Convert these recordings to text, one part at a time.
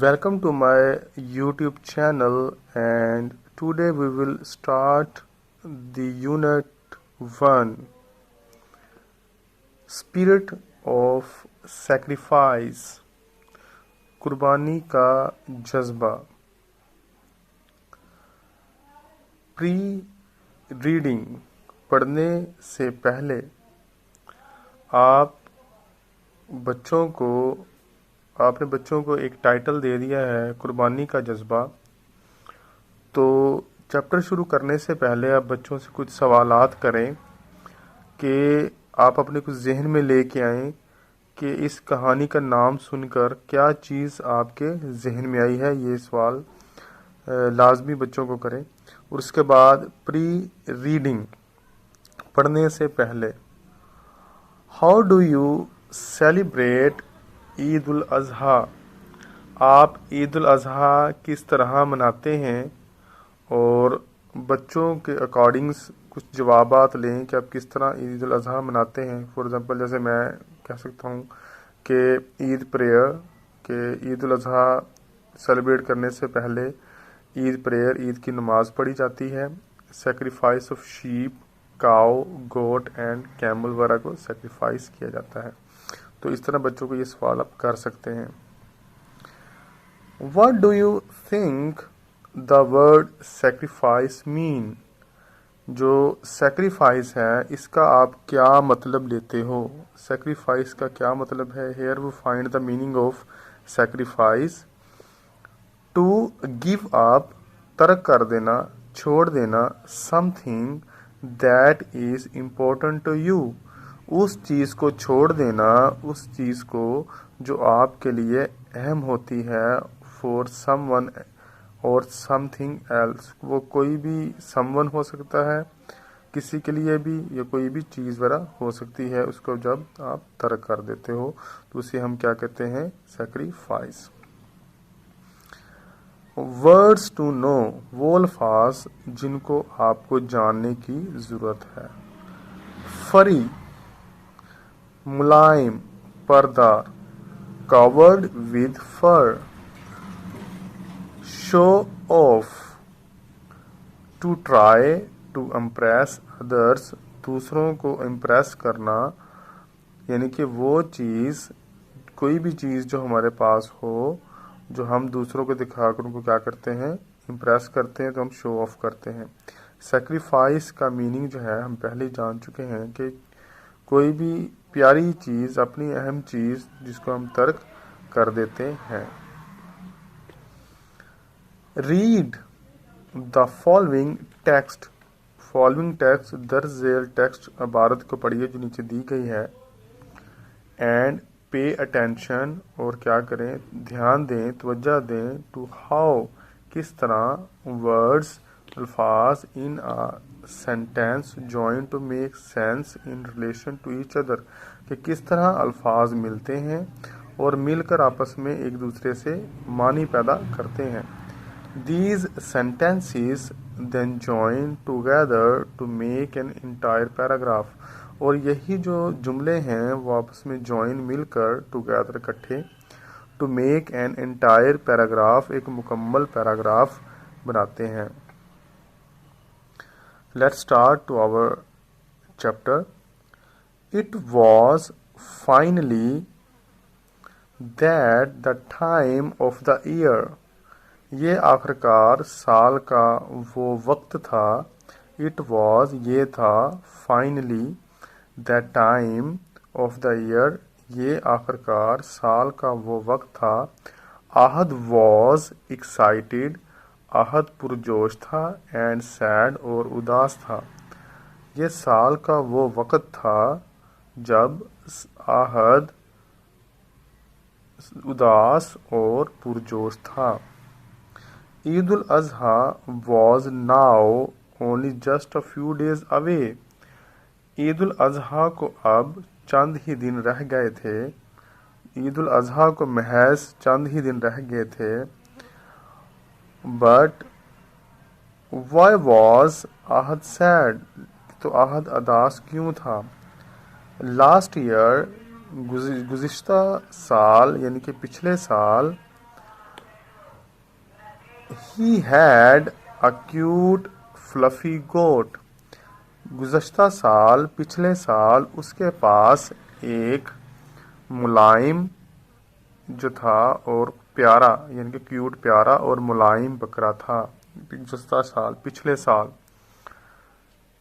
Welcome to my YouTube channel, and today we will start the Unit 1, Spirit of Sacrifice, कुर्बानी का जज्बा। Pre reading पढ़ने से पहले आपने बच्चों को एक टाइटल दे दिया है, कुर्बानी का जज्बा। तो चैप्टर शुरू करने से पहले आप बच्चों से कुछ सवालात करें कि आप अपने कुछ जहन में लेके आएं कि इस कहानी का नाम सुनकर क्या चीज़ आपके जहन में आई है। ये सवाल लाजमी बच्चों को करें। और उसके बाद प्री रीडिंग पढ़ने से पहले, how do you celebrate Eid ul Azha? आप ईद उल अज़हा किस तरह मनाते हैं? और बच्चों के अकॉर्डिंग्स कुछ जवाबात लें कि आप किस तरह ईद उल अज़हा मनाते हैं। फॉर एग्ज़ाम्पल, जैसे मैं कह सकता हूँ कि ईद प्रेयर, कि ईद उल अज़हा सेलिब्रेट करने से पहले ईद प्रेयर, ईद की नमाज़ पढ़ी जाती है। Sacrifice of sheep, cow, goat and camel वगैरह को सेक्रीफाइस किया जाता है। तो इस तरह बच्चों को ये सवाल आप कर सकते हैं। What do you think the word sacrifice mean? जो sacrifice है, इसका आप क्या मतलब लेते हो? sacrifice का क्या मतलब है? Here we find the meaning of sacrifice. To give up, तर्क कर देना, छोड़ देना, something that is important to you. उस चीज़ को छोड़ देना, उस चीज़ को जो आपके लिए अहम होती है, for someone or something else। वो कोई भी someone हो सकता है किसी के लिए भी, या कोई भी चीज़ वगैरह हो सकती है। उसको जब आप तर्क कर देते हो तो उसे हम क्या कहते हैं? sacrifice। वर्ड्स टू नो, वो अल्फाज जिनको आपको जानने की ज़रूरत है। फरी, मुलायम, पर्दार, covered with fur. Show off, to try to impress others, दूसरों को इम्प्रेस करना, यानी कि वो चीज़, कोई भी चीज़ जो हमारे पास हो, जो हम दूसरों को दिखाकर उनको क्या करते हैं? इम्प्रेस करते हैं, तो हम शो ऑफ करते हैं। सेक्रीफाइस का मीनिंग जो है हम पहले जान चुके हैं कि कोई भी प्यारी चीज़, अपनी अहम चीज़ जिसको हम तर्क कर देते हैं। Read the following text, following text, दर्ज झेल टेक्स्ट इबारत को पढ़िए जो नीचे दी गई है। एंड पे अटेंशन, और क्या करें? ध्यान दें, तवज्जो दें। टू हाउ, किस तरह। वर्ड्स, अल्फाज, in a sentence join to make sense in relation to each other, कि किस तरह अल्फाज मिलते हैं और मिलकर आपस में एक दूसरे से मानी पैदा करते हैं। These sentences then join together to make an entire paragraph, और यही जो जुमले हैं वो आपस में जॉइन, मिलकर, टुगेदर, इकट्ठे, to make an entire paragraph, एक मुकम्मल पैराग्राफ बनाते हैं। Let's start to our chapter. It was finally that the time of the year, ये आखिरकार साल का वो वक्त था। इट वॉज, ये था, finally, that time of the year, ये आखिरकार साल का वो वक्त था। आहद वॉज एक्साइटेड, आहद पुरजोश था। एंड सैड, और उदास था। ये साल का वो वक्त था जब आहद उदास और पुरजोश था। Eid ul Azha was now only just a few days away, Eid ul Azha को अब चंद ही दिन रह गए थे। ईद उल अज़हा को महज चंद ही दिन रह गए थे। But why was Ahad sad, तो आहद अदास क्यों था। लास्ट ईयर, गुज़िश्ता साल यानी कि पिछले साल, He had a cute fluffy goat. गुज़श्ता साल, पिछले साल उसके पास एक मुलायम जो था और प्यारा, यानी कि क्यूट प्यारा और मुलायम बकरा था। गुज़श्ता साल, पिछले साल।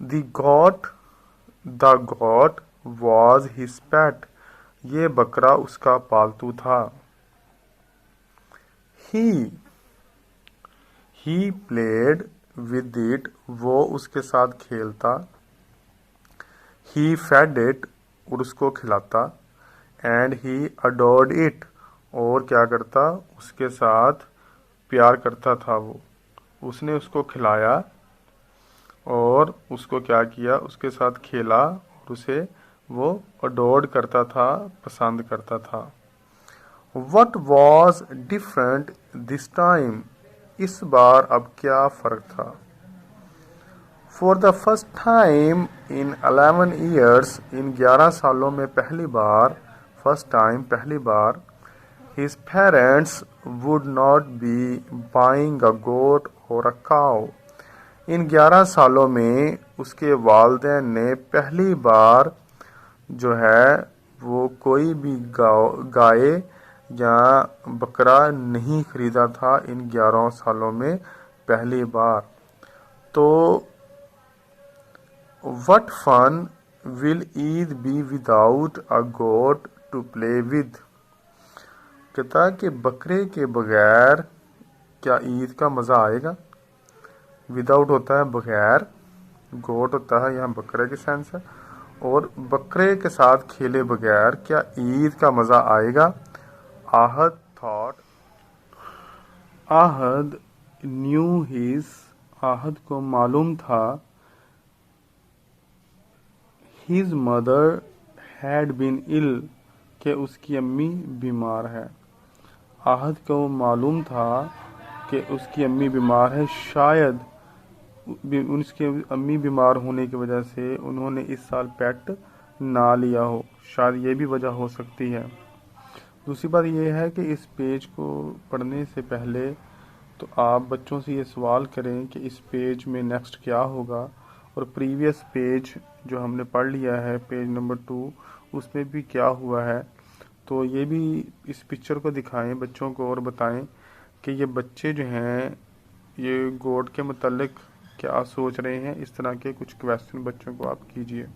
The goat was his pet. ये बकरा उसका पालतू था। He played with it. वो उसके साथ खेलता। He fed it. और उसको खिलाता। And he adored it. और क्या करता? उसके साथ प्यार करता था वो। उसने उसको खिलाया और उसको क्या किया? उसके साथ खेला और उसे वो अडोर्ड करता था, पसंद करता था। What was different this time? इस बार अब क्या फ़र्क था? For the first time in 11 years, इन 11 सालों में पहली बार, first time पहली बार, his parents would not be buying a goat or a cow. इन 11 सालों में उसके वालिदैन ने पहली बार जो है वो कोई भी गाय या बकरा नहीं खरीदा था इन 11 सालों में पहली बार। तो what fun will Eid be without a goat to play with? कहता कि बकरे के बगैर क्या ईद का मज़ा आएगा? विदाउट होता है बगैर, गोट होता है यहाँ बकरे के सेंस है, और बकरे के साथ खेले बगैर क्या ईद का मज़ा आएगा? Ahad thought, Ahad knew his, Ahad को मालूम था, his mother had been ill, कि उसकी अम्मी बीमार है। आहद को मालूम था कि उसकी अम्मी बीमार है। शायद उसकी अम्मी बीमार होने की वजह से उन्होंने इस साल पेट ना लिया हो, शायद ये भी वजह हो सकती है। दूसरी बात यह है कि इस पेज को पढ़ने से पहले तो आप बच्चों से ये सवाल करें कि इस पेज में नेक्स्ट क्या होगा, और प्रीवियस पेज जो हमने पढ़ लिया है पेज नंबर 2 उसमें भी क्या हुआ है, तो ये भी इस पिक्चर को दिखाएं बच्चों को और बताएं कि ये बच्चे जो हैं ये गोट के मतलब क्या सोच रहे हैं। इस तरह के कुछ क्वेश्चन बच्चों को आप कीजिए।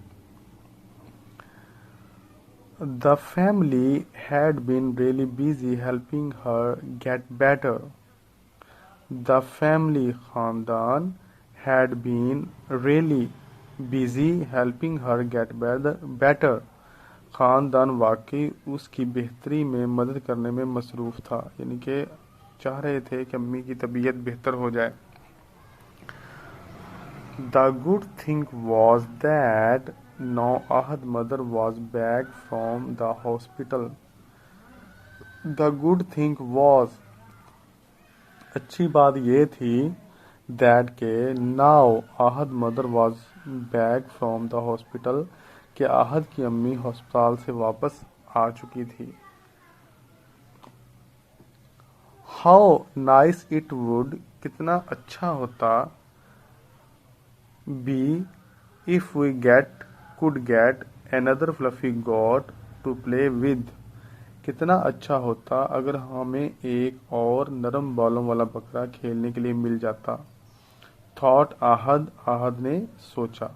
The family had been really busy helping her get better. The family खानदान had been really busy helping her get better. खानदान वाकई उसकी बेहतरी में मदद करने में मसरूफ़ था, यानी कि चाह रहे थे कि अम्मी की तबीयत बेहतर हो जाए। The good thing was that now Ahad's mother was back from the hospital. The good thing was, अच्छी बात ये थी, that के now Ahad's mother was back from the hospital, कि आहद की अम्मी हस्पताल से वापस आ चुकी थी। How nice it would, कितना अच्छा होता, be if we could get another fluffy goat to play with, कितना अच्छा होता अगर हमें एक और नरम बालों वाला बकरा खेलने के लिए मिल जाता। थॉट आहद, आहद ने सोचा।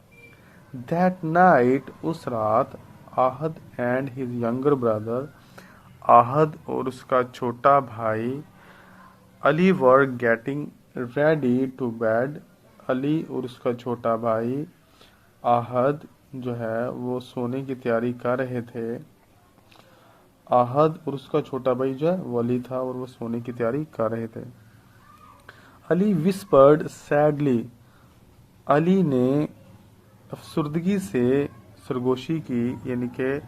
दैट नाइट, उस रात, Ahad and his younger brother, Ahad और उसका छोटा भाई, Ali were getting ready to bed, Ali और उसका छोटा भाई, आहद जो है वो सोने की तैयारी कर रहे थे। आहद और उसका छोटा भाई जो है वो अली था और वो सोने की तैयारी कर रहे थे। अली विस्पर्ड सैडली, अली ने अफसुर्दगी से सरगोशी की, यानी कि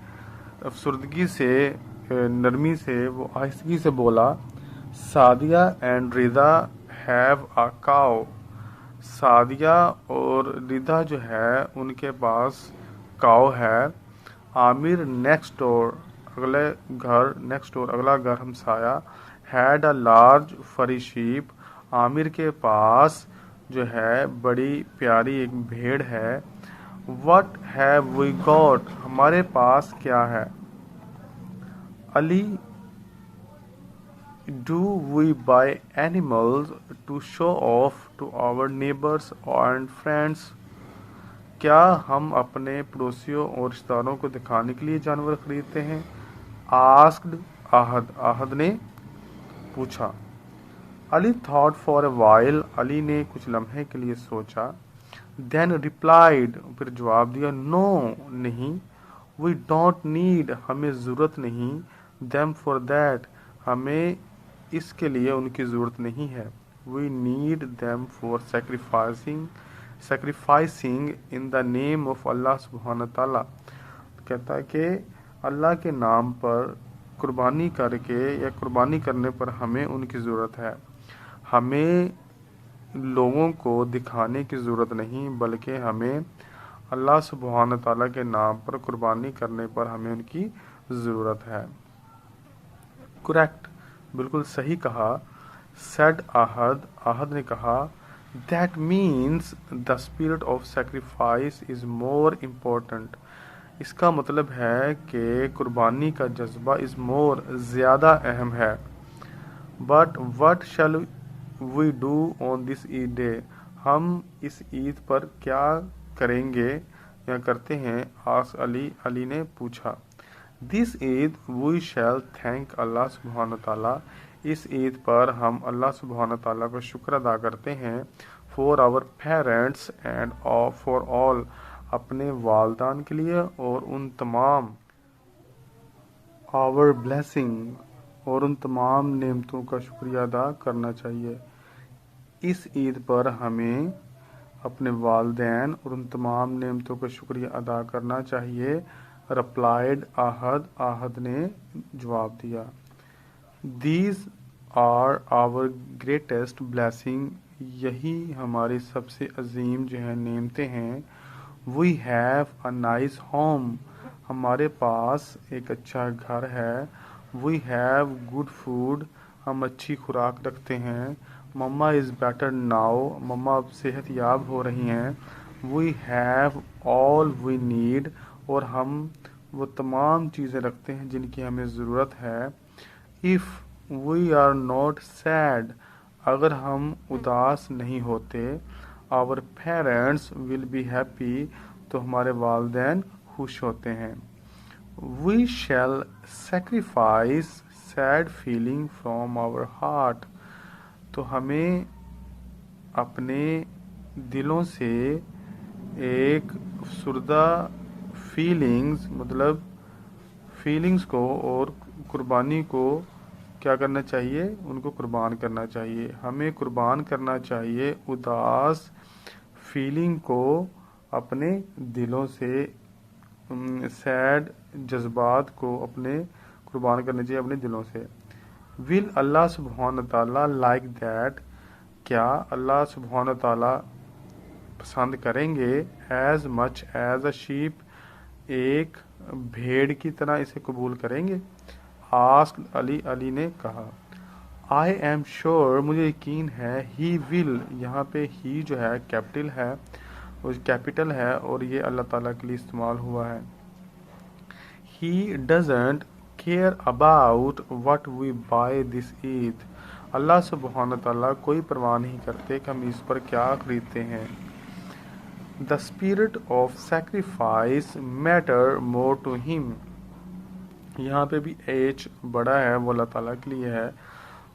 अफसुर्दगी से नरमी से वो आहिस्तगी से बोला। Sadia and Rida have a cow, Sadia और रिदा जो है उनके पास काउ है। आमिर नेक्स्ट डोर, अगले घर, नेक्स्ट डोर अगला घर हमसाया, हैड अ लार्ज फरी शीप, عامر کے پاس جو ہے بڑی پیاری ایک بھیڑ ہے. What have we got? ہمارے پاس کیا ہے؟ علی Do we buy animals to show off to our neighbors and friends? کیا ہم اپنے پڑوسیوں اور رشتہ داروں کو دکھانے کے لیے جانور خریدتے ہیں؟ Asked Ahad. Ahad نے پوچھا. علی thought for a while. علی نے کچھ لمحے کے لیے سوچا. Then replied. پھر جواب دیا. No, نہیں. We don't need. ہمیں ضرورت نہیں. Them for that. ہمیں اس کے لیے ان کی ضرورت نہیں ہے. We need them for sacrificing in the name of Allah سبحانہ تعالیٰ. کہتا ہے کہ اللہ کے نام پر قربانی کر کے یا قربانی کرنے پر ہمیں ان کی ضرورت ہے. ہمیں لوگوں کو دکھانے کی ضرورت نہیں بلکہ ہمیں اللہ سبحانہ تعالیٰ کے نام پر قربانی کرنے پر ہمیں ان کی ضرورت ہے. کریکٹ. بالکل صحیح کہا. said Ahad. Ahad نے کہا. that means the spirit of sacrifice is more important. اس کا مطلب ہے کہ قربانی کا جذبہ is more زیادہ اہم ہے. but what shall we do on this Eid day? ہم اس عید پر کیا کریں گے یا کرتے ہیں؟ asked علی. علی نے پوچھا. This Eid we shall thank Allah سبحانہ تعالیٰ. اس عید پر ہم اللہ سبحانہ تعالیٰ کا شکر ادا کرتے ہیں. for our parents and for all. اپنے والدین کے لیے اور ان تمام our blessing اور ان تمام نعمتوں کا شکریہ ادا کرنا چاہیے. اس عید پر ہمیں اپنے والدین اور ان تمام نعمتوں کا شکریہ ادا کرنا چاہیے. replied Ahad. Ahad نے جواب دیا. These are our greatest blessing. یہی ہماری سب سے عظیم جو ہے نعمتیں ہیں. We have a nice home. ہمارے پاس ایک اچھا گھر ہے. We have good food. ہم اچھی خوراک رکھتے ہیں. Mama is better now. مما اب صحت یاب ہو رہی ہیں. We have all we need. اور ہم وہ تمام چیزیں رکھتے ہیں جن کی ہمیں ضرورت ہے. If we are not sad. اگر ہم اداس نہیں ہوتے. Our parents will be happy. تو ہمارے والدین خوش ہوتے ہیں. We shall sacrifice sad feeling from our heart. تو ہمیں اپنے دلوں سے ایک افسردہ فیلنگز مطلب فیلنگز کو اور قربانی کو کیا کرنا چاہیے؟ ان کو قربان کرنا چاہیے. ہمیں قربان کرنا چاہیے اداس فیلنگ کو اپنے دلوں سے. سیڈ جذبات کو اپنے قربان کرنا چاہیے اپنے دلوں سے. will اللہ سبحانہ تعالیٰ like that. کیا اللہ سبحانہ تعالیٰ پسند کریں گے as much as a sheep. ایک بھیڑ کی طرح اسے قبول کریں گے. asked علی. علی نے کہا. I am sure. مجھے یقین ہے. he will. یہاں پہ he جو ہے کیپٹل ہے اور یہ اللہ تعالیٰ کے لیے استعمال ہوا ہے. he doesn't care about what we buy this Eid. اللہ سبحانہ تعالیٰ کوئی پرواہ نہیں کرتے کہ ہم اس پر کیا خریدتے ہیں. the spirit of sacrifice matter more to him. یہاں پہ بھی ایچ بڑا ہے وہ اللہ تعالیٰ کے لیے ہے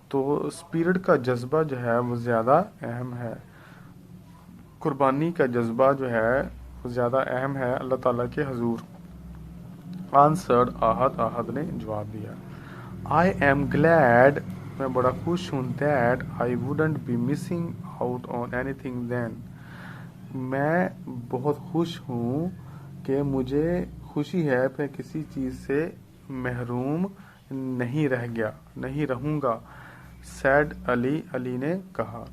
تو اسپرٹ کا جذبہ جو ہے وہ زیادہ اہم ہے. قربانی کا جذبہ جو ہے وہ زیادہ اہم ہے اللہ تعالیٰ کے حضور. answered Ahad. Ahad نے جواب دیا. I am glad. میں بڑا خوش ہوں. that I wouldn't be missing out on anything then. میں بہت خوش ہوں کہ مجھے خوشی ہے میں کسی چیز سے محروم نہیں رہوں گا. said علی. علی نے کہا.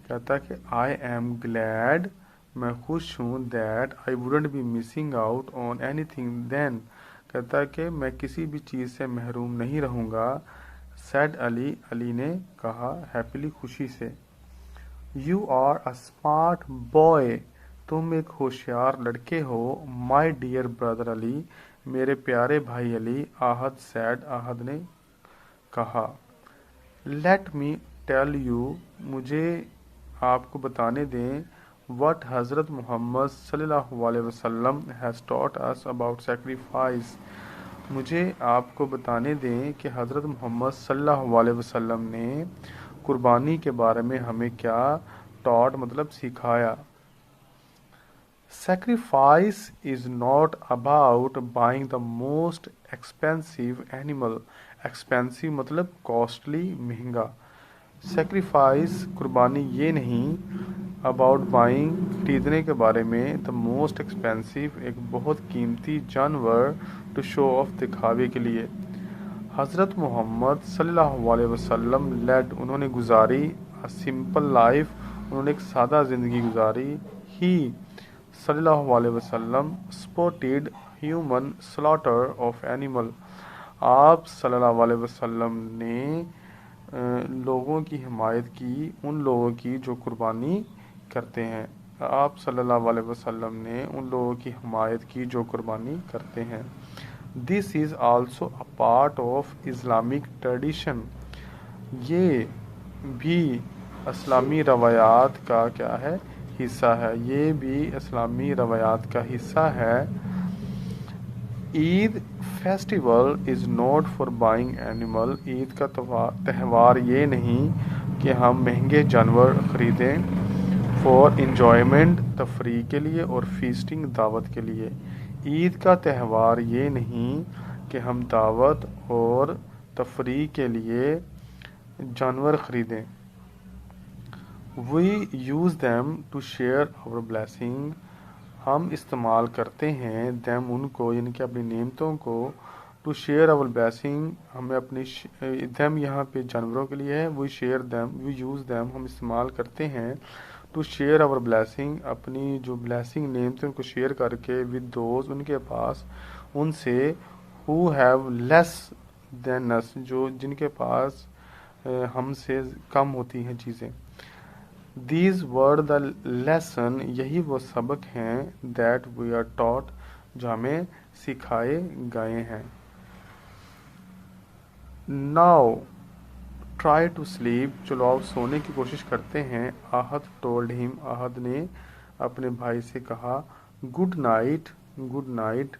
کہتا کہ I am glad. میں خوش ہوں. that I wouldn't be missing out on anything then. کہتا کہ میں کسی بھی چیز سے محروم نہیں رہوں گا. said علی. علی نے کہا happily خوشی سے. You are a smart boy. तुम एक होशियार लड़के हो. My dear brother Ali. मेरे प्यारे भाई अली. Ahad said. ahad ने कहा. Let me tell you. मुझे आपको बताने दें. What हज़रत मोहम्मद सल्लल्लाहु अलैहि वसल्लम has taught us about sacrifice. मुझे आपको बताने दें कि हज़रत मोहम्मद सल्लल्लाहु अलैहि वसल्लम ने कुर्बानी के बारे में हमें क्या taught मतलब सिखाया. Sacrifice is not about buying the most expensive animal. Expensive मतलब costly महंगा. Sacrifice कुर्बानी ये नहीं. About buying खरीदने के बारे में. The most expensive एक बहुत कीमती जानवर. To show off दिखावे के लिए. हज़रत मोहम्मद सल्लल्लाहु अलैहि वसल्लम led उन्होंने गुजारी. A simple life उन्होंने एक सादा ज़िंदगी गुजारी. He सल्लल्लाहु अलैहि वसल्लम supported human slaughter of animal. आप सल्लल्लाहु अलैहि वसल्लम ने लोगों की हिमायत की उन लोगों की जो कुर्बानी करते हैं. आप सल्लल्लाहु अलैहि वसल्लम ने उन लोगों की हिमायत की जो कुर्बानी करते हैं. This is also a part of Islamic tradition. ये भी इस्लामी रवायात का क्या है हिस्सा है. ये भी इस्लामी रवायात का हिस्सा है. Eid festival is not for buying animal. Eid का त्यौहार ये नहीं कि हम महंगे जानवर ख़रीदें. फॉर इंजॉयमेंट तफरीह के लिए और फीस्टिंग दावत के लिए. ईद का त्यौहार ये नहीं कि हम दावत और तफरीह के लिए जानवर ख़रीदें. We use them to share our blessing. हम इस्तेमाल करते हैं them उनको यानी कि अपनी नेमतों को. To share our blessing हमें अपनी them यहाँ पे जानवरों के लिए है. We share them, we use them हम इस्तेमाल करते हैं. To share our blessing अपनी जो blessing नेमते उनको शेयर करके with those उनके पास उनसे who have less than us जो जिनके पास हमसे कम होती हैं चीज़ें. These were the lesson यही वो सबक हैं that we are taught जो हमें सिखाए गए हैं. Now try to sleep. चलो आओ सोने की कोशिश करते हैं. आहद told him आहद ने अपने भाई से कहा. Good night. Good night.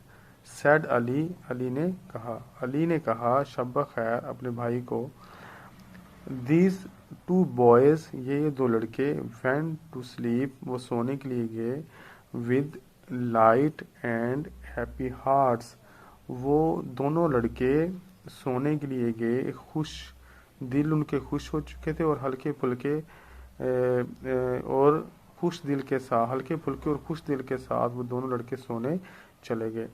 said Ali. Ali ने कहा. अली ने कहा शब खैर अपने भाई को. These two boys ये दो लड़के went to sleep वो सोने के लिए गए. With light and happy hearts वो दोनों लड़के सोने के लिए गए खुश दिल उनके खुश हो चुके थे और हल्के फुल्के और खुश दिल के साथ हल्के फुल्के और खुश दिल के साथ वो दोनों लड़के सोने चले गए.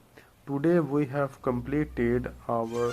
Today we have completed our